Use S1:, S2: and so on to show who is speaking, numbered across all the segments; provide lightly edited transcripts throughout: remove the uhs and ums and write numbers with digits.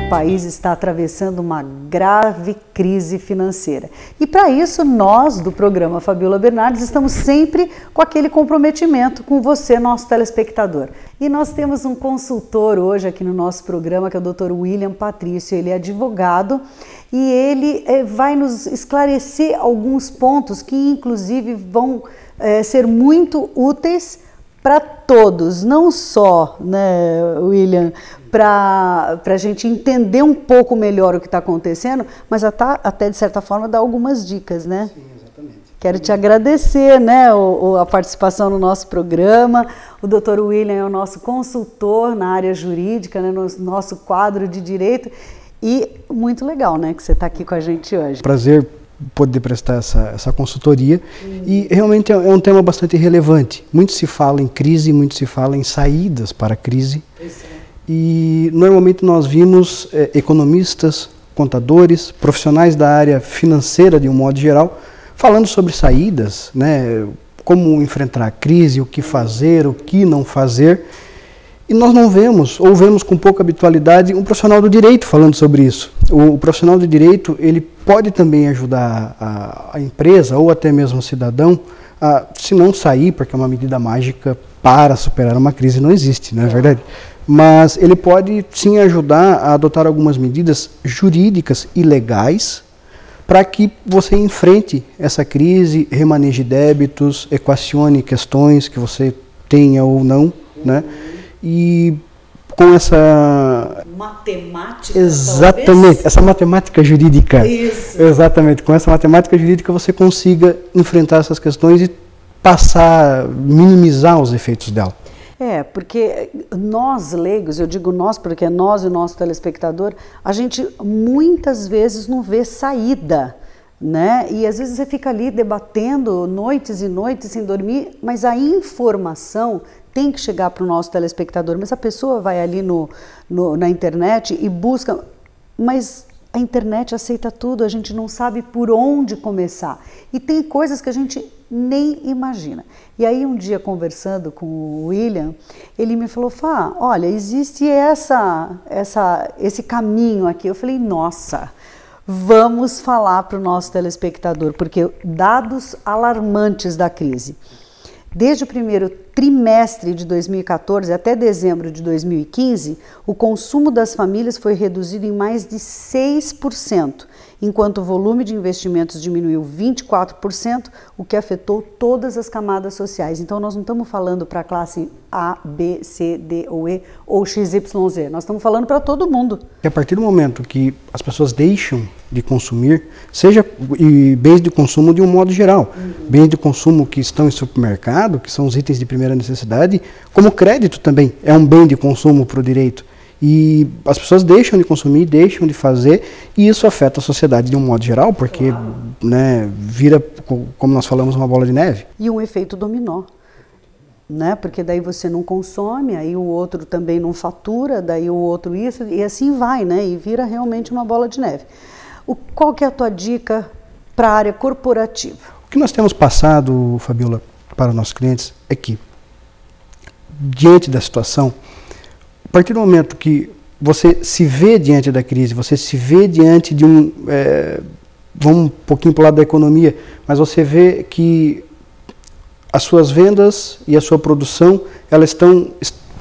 S1: o país está atravessando uma grave crise financeira. E para isso, nós do programa Fabiola Bernardes estamos sempre com aquele comprometimento com você, nosso telespectador. E nós temos um consultor hoje aqui no nosso programa, que é o Dr. William Patrício. Ele é advogado e ele vai nos esclarecer alguns pontos que, inclusive, vão ser muito úteis para todos, não só, né, William, para a gente entender um pouco melhor o que está acontecendo, mas até de certa forma dar algumas dicas, né?
S2: Sim, exatamente.
S1: Quero te agradecer, né, a participação no nosso programa. O Dr. William é o nosso consultor na área jurídica, né, no nosso quadro de direito, e muito legal, né, que você está aqui com a gente hoje.
S2: Prazer poder prestar essa consultoria, e realmente é um tema bastante relevante. Muito se fala em crise, muito se fala em saídas para a crise, e normalmente nós vimos economistas, contadores, profissionais da área financeira de um modo geral, falando sobre saídas, né, como enfrentar a crise, o que fazer, o que não fazer. E nós não vemos, ou vemos com pouca habitualidade, um profissional do direito falando sobre isso. O profissional do direito, ele pode também ajudar a empresa, ou até mesmo o cidadão, a, se não sair, porque é uma medida mágica para superar uma crise, não existe, não é verdade? Mas ele pode sim ajudar a adotar algumas medidas jurídicas e legais para que você enfrente essa crise, remaneje débitos, equacione questões que você tenha ou não, né? E com essa
S1: matemática,
S2: exatamente,
S1: talvez?
S2: Essa matemática jurídica,
S1: isso.
S2: Exatamente, com essa matemática jurídica você consiga enfrentar essas questões e minimizar os efeitos dela.
S1: Porque nós leigos, eu digo nós porque é nós e o nosso telespectador, a gente muitas vezes não vê saída, né? E às vezes você fica ali debatendo noites e noites sem dormir, mas a informação tem que chegar para o nosso telespectador. Mas a pessoa vai ali na internet e busca, mas a internet aceita tudo, a gente não sabe por onde começar. E tem coisas que a gente nem imagina. E aí um dia conversando com o William, ele me falou, Fá, olha, existe esse caminho aqui. Eu falei, nossa, vamos falar para o nosso telespectador, porque dados alarmantes da crise. Desde o primeiro trimestre de 2014 até dezembro de 2015, o consumo das famílias foi reduzido em mais de 6%, enquanto o volume de investimentos diminuiu 24%, o que afetou todas as camadas sociais. Então, nós não estamos falando para a classe A, B, C, D ou E ou XYZ, nós estamos falando para todo mundo.
S2: E a partir do momento que as pessoas deixam de consumir, seja bens de consumo de um modo geral, bens de consumo que estão em supermercado, que são os itens de primeira necessidade, como crédito também é um bem de consumo para o direito. E as pessoas deixam de consumir, deixam de fazer, e isso afeta a sociedade de um modo geral, porque né, vira, como nós falamos, uma bola de neve.
S1: E um efeito dominó, né? Porque daí você não consome, aí o outro também não fatura, daí o outro isso, e assim vai, né? E vira realmente uma bola de neve. Qual que é a tua dica para a área corporativa?
S2: O que nós temos passado, Fabiola, para os nossos clientes é que, diante da situação, a partir do momento que você se vê diante da crise, você se vê diante de vamos um pouquinho para o lado da economia, mas você vê que as suas vendas e a sua produção, elas estão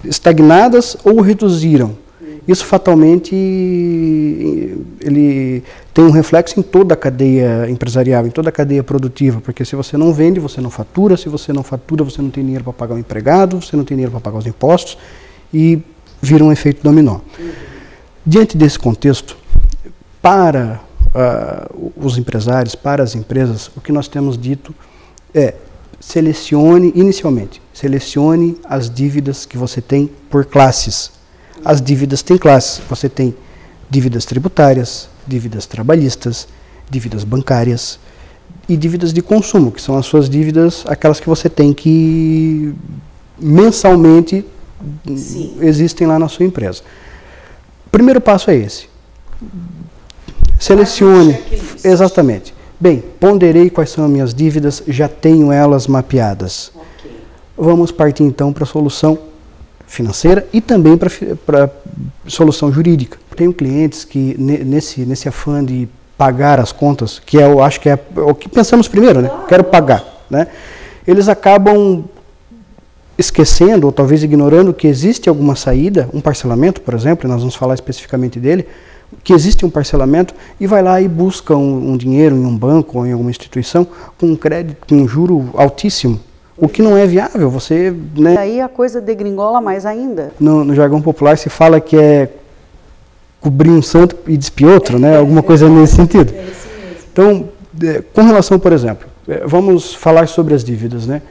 S2: estagnadas ou reduziram. Isso fatalmente ele tem um reflexo em toda a cadeia empresarial, em toda a cadeia produtiva, porque se você não vende, você não fatura, se você não fatura, você não tem dinheiro para pagar o empregado, você não tem dinheiro para pagar os impostos, e vira um efeito dominó. Diante desse contexto, para os empresários, para as empresas, o que nós temos dito é selecione as dívidas que você tem por classes. As dívidas têm classes. Você tem dívidas tributárias, dívidas trabalhistas, dívidas bancárias e dívidas de consumo, que são as suas dívidas, aquelas que você tem que mensalmente existem lá na sua empresa. O primeiro passo é esse. Selecione. Exatamente. Bem, ponderei quais são as minhas dívidas, já tenho elas mapeadas. Okay. Vamos partir então para a solução financeira e também para a solução jurídica. Tenho clientes que nesse afã de pagar as contas, que eu acho que é o que pensamos primeiro, né? Quero pagar, né? Eles acabam esquecendo ou talvez ignorando que existe alguma saída, um parcelamento, por exemplo, nós vamos falar especificamente dele, que existe um parcelamento e vai lá e busca um dinheiro em um banco ou em alguma instituição com um crédito, com um juro altíssimo, o que não é viável. Você, né?
S1: E aí a coisa degringola mais ainda.
S2: No jargão popular se fala que é cobrir um santo e despir outro, né? Alguma coisa nesse sentido. Então, com relação, por exemplo, vamos falar sobre as dívidas, né?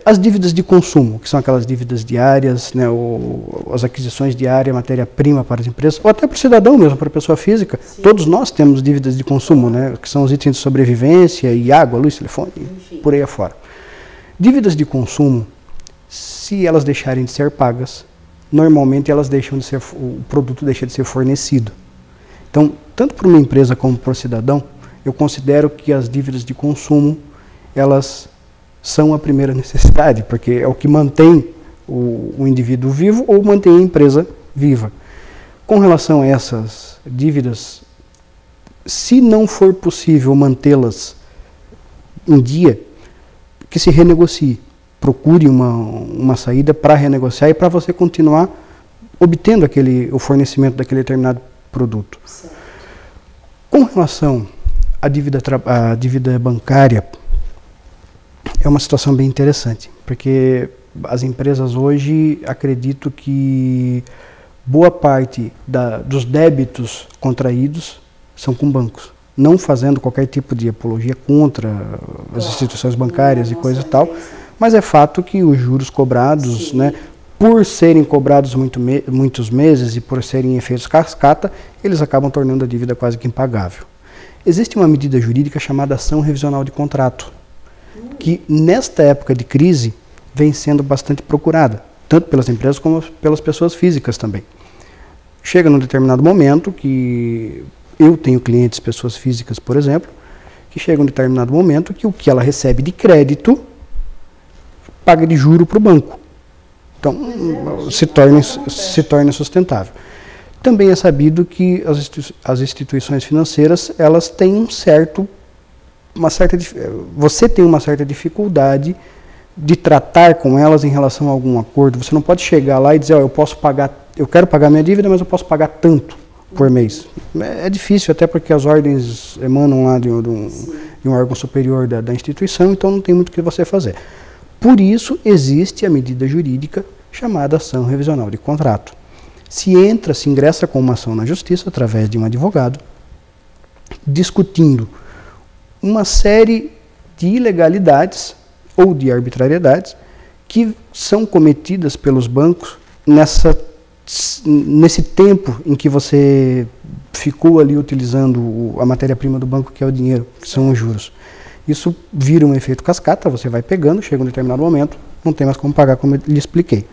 S2: As dívidas de consumo, que são aquelas dívidas diárias, né, ou as aquisições diárias, matéria-prima para as empresas, ou até para o cidadão mesmo, para a pessoa física. Sim. Todos nós temos dívidas de consumo, né, que são os itens de sobrevivência e água, luz, telefone, enfim, por aí afora. Dívidas de consumo, se elas deixarem de ser pagas, normalmente elas deixam de ser, o produto deixa de ser fornecido. Então, tanto para uma empresa como para o cidadão, eu considero que as dívidas de consumo, elas são a primeira necessidade, porque é o que mantém o indivíduo vivo ou mantém a empresa viva. Com relação a essas dívidas, se não for possível mantê-las em dia, que se renegocie. Procure uma saída para renegociar e para você continuar obtendo o fornecimento daquele determinado produto. Certo. Com relação à dívida bancária, é uma situação bem interessante, porque as empresas hoje, acredito que boa parte dos débitos contraídos são com bancos, não fazendo qualquer tipo de apologia contra as instituições bancárias e coisa e tal, mas é fato que os juros cobrados, né, por serem cobrados muitos meses e por serem efeitos cascata, eles acabam tornando a dívida quase que impagável. Existe uma medida jurídica chamada ação revisional de contrato, que nesta época de crise vem sendo bastante procurada, tanto pelas empresas como pelas pessoas físicas também. Chega num determinado momento que eu tenho clientes, pessoas físicas, por exemplo, que chega num determinado momento que o que ela recebe de crédito paga de juro para o banco. Então, se torna sustentável. Também é sabido que as instituições financeiras, elas têm você tem uma certa dificuldade de tratar com elas em relação a algum acordo. Você não pode chegar lá e dizer, eu quero pagar minha dívida, mas eu posso pagar tanto por mês. É difícil, até porque as ordens emanam lá de um órgão superior da instituição, então não tem muito o que você fazer. Por isso, existe a medida jurídica chamada ação revisional de contrato. Se ingressa com uma ação na justiça, através de um advogado, discutindo uma série de ilegalidades ou de arbitrariedades que são cometidas pelos bancos nesse tempo em que você ficou ali utilizando a matéria-prima do banco, que é o dinheiro, que são os juros. Isso vira um efeito cascata, você vai pegando, chega um determinado momento, não tem mais como pagar, como eu lhe expliquei.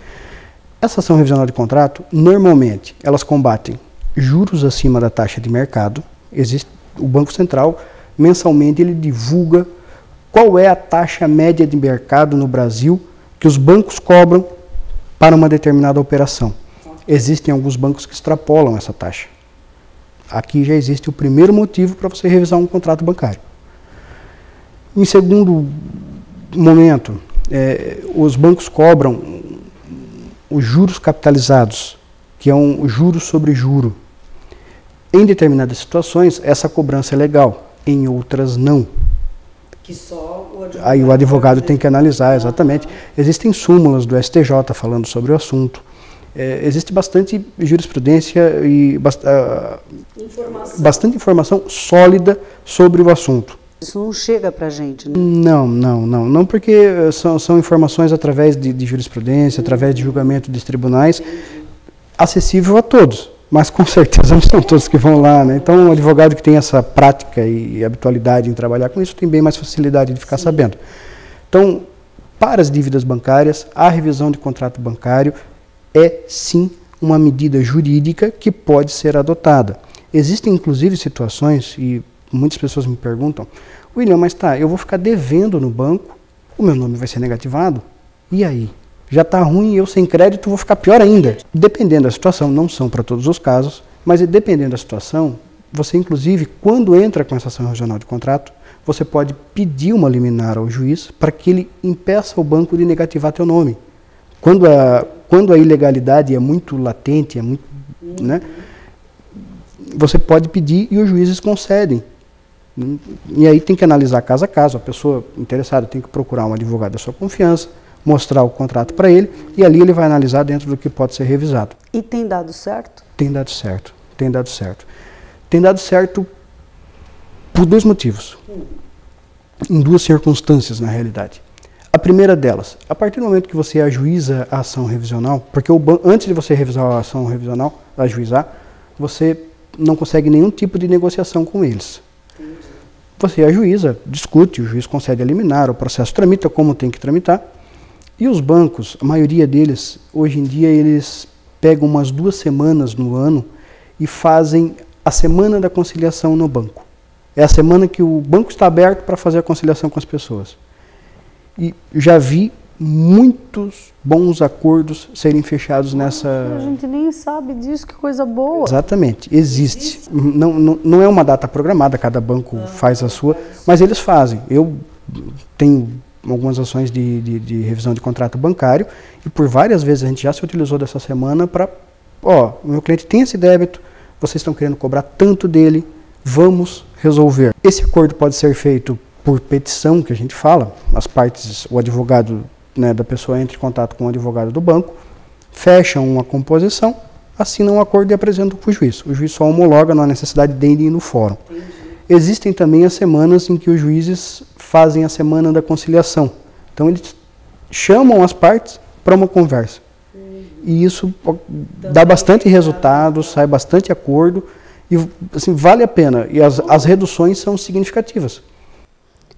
S2: Essa ação revisional de contrato, normalmente, elas combatem juros acima da taxa de mercado. O Banco Central, mensalmente, ele divulga qual é a taxa média de mercado no Brasil que os bancos cobram para uma determinada operação. Existem alguns bancos que extrapolam essa taxa. Aqui já existe o primeiro motivo para você revisar um contrato bancário. Em segundo momento, os bancos cobram os juros capitalizados, que é um juro sobre juro. Em determinadas situações, essa cobrança é legal, em outras não.
S1: Que só o advogado
S2: aí o advogado tem que analisar, exatamente. Existem súmulas do STJ falando sobre o assunto. Existe bastante jurisprudência e bastante informação sólida sobre o assunto.
S1: Isso não chega para a gente, né?
S2: Não, porque são informações através de jurisprudência, através de julgamento dos tribunais, acessível a todos, mas com certeza não são todos que vão lá, né? Então, um advogado que tem essa prática e habitualidade em trabalhar com isso tem bem mais facilidade de ficar sabendo. Então, para as dívidas bancárias, a revisão de contrato bancário é sim uma medida jurídica que pode ser adotada. Existem inclusive situações, e muitas pessoas me perguntam, William, mas eu vou ficar devendo no banco, o meu nome vai ser negativado, e aí? Já está ruim, eu sem crédito vou ficar pior ainda. Dependendo da situação, não são para todos os casos, Mas dependendo da situação, você inclusive, quando entra com essa ação regional de contrato, você pode pedir uma liminar ao juiz para que ele impeça o banco de negativar teu nome. Quando a ilegalidade é muito latente, é muito, né, você pode pedir e os juízes concedem. E aí tem que analisar caso a caso. A pessoa interessada tem que procurar um advogado da sua confiança, mostrar o contrato para ele, e ali ele vai analisar dentro do que pode ser revisado.
S1: E tem dado certo?
S2: Tem dado certo, tem dado certo. Tem dado certo por dois motivos, em duas circunstâncias na realidade. A primeira delas, a partir do momento que você ajuiza a ação revisional, porque antes de você revisar a ação revisional, ajuizar, você não consegue nenhum tipo de negociação com eles. Você ajuiza, discute, o juiz concede a liminar, o processo tramita como tem que tramitar. E os bancos, a maioria deles, hoje em dia, eles pegam umas 2 semanas no ano e fazem a semana da conciliação no banco. É a semana que o banco está aberto para fazer a conciliação com as pessoas. E já vi muitos bons acordos serem fechados nessa...
S1: A gente nem sabe disso, que coisa boa.
S2: Exatamente, existe. Não é uma data programada, cada banco faz a sua, mas eles fazem. Eu tenho algumas ações de revisão de contrato bancário e por várias vezes a gente já se utilizou dessa semana para, ó, o meu cliente tem esse débito, vocês estão querendo cobrar tanto dele, vamos resolver. Esse acordo pode ser feito por petição, que a gente fala, as partes, o advogado, né, da pessoa entra em contato com o advogado do banco, fecham uma composição, assinam um acordo e apresentam para o juiz. O juiz só homologa, não há necessidade de ir no fórum. Entendi. Existem também as semanas em que os juízes fazem a semana da conciliação. Então eles chamam as partes para uma conversa. E isso dá bastante resultado, sai bastante acordo e assim, vale a pena. E as reduções são significativas.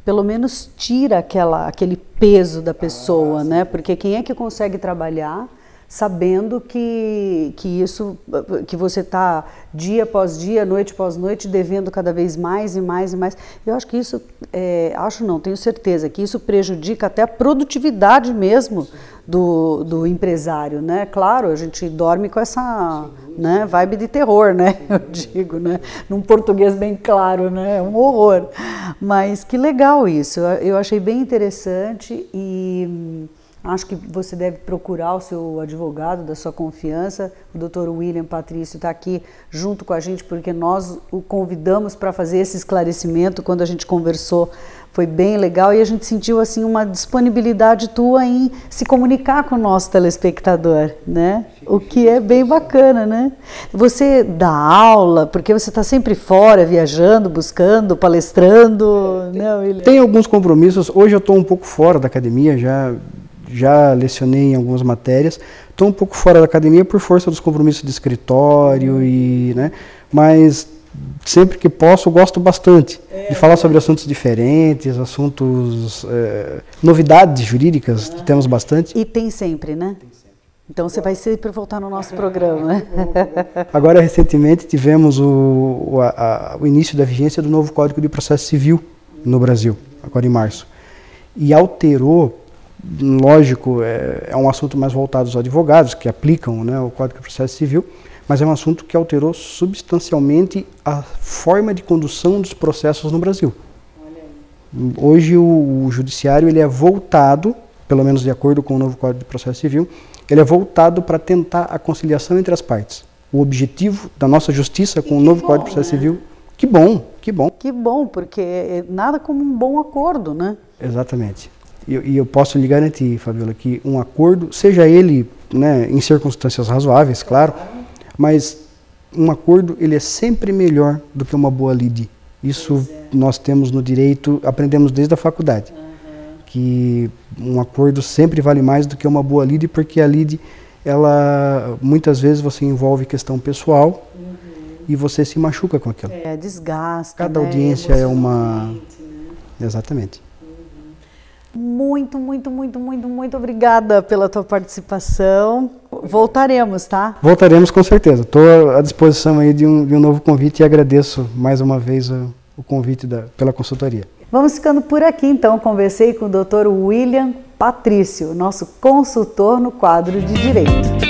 S1: Pelo menos tira aquele peso da pessoa, né? Porque quem é que consegue trabalhar sabendo que você está dia após dia, noite após noite, devendo cada vez mais e mais e mais. Eu acho que isso, tenho certeza que isso prejudica até a produtividade mesmo do empresário, né? Claro, a gente dorme com essa, né, vibe de terror, né? Eu digo, né? Num português bem claro, né? É um horror. Mas que legal isso, eu achei bem interessante e... acho que você deve procurar o seu advogado da sua confiança. O Dr. William Patrício está aqui junto com a gente porque nós o convidamos para fazer esse esclarecimento quando a gente conversou. Foi bem legal e a gente sentiu assim uma disponibilidade tua em se comunicar com o nosso telespectador, né? O que é bem bacana, né? Você dá aula, porque você está sempre fora, viajando, buscando, palestrando, né, William?
S2: Tem alguns compromissos. Hoje eu estou um pouco fora da academia, já lecionei em algumas matérias, estou um pouco fora da academia por força dos compromissos de escritório, né, mas sempre que posso gosto bastante de falar sobre assuntos diferentes, assuntos, novidades jurídicas, temos bastante.
S1: E tem sempre, né? Então você vai sempre voltar no nosso programa.
S2: Agora, recentemente, tivemos o início da vigência do novo Código de Processo Civil no Brasil, agora em março, e alterou. Lógico, é um assunto mais voltado aos advogados que aplicam, né, o Código de Processo Civil, mas é um assunto que alterou substancialmente a forma de condução dos processos no Brasil. Hoje o judiciário ele é voltado, pelo menos de acordo com o novo Código de Processo Civil, ele é voltado para tentar a conciliação entre as partes. O objetivo da nossa justiça com o novo Código de Processo Civil, que bom, que bom.
S1: Que bom, porque nada como um bom acordo, né?
S2: Exatamente. E eu posso lhe garantir, Fabiola, que um acordo, seja ele, né, em circunstâncias razoáveis, claro, mas um acordo ele é sempre melhor do que uma boa lide. Isso nós temos no direito, aprendemos desde a faculdade, que um acordo sempre vale mais do que uma boa lide, porque a lide, ela, muitas vezes você envolve questão pessoal e você se machuca com aquilo.
S1: Desgasta.
S2: Cada audiência é uma... Exatamente.
S1: Muito, muito, muito, muito, muito obrigada pela tua participação. Voltaremos, tá?
S2: Voltaremos com certeza. Estou à disposição aí de um novo convite e agradeço mais uma vez o convite pela consultoria.
S1: Vamos ficando por aqui então. Conversei com o Dr. William Patrício, nosso consultor no quadro de Direito.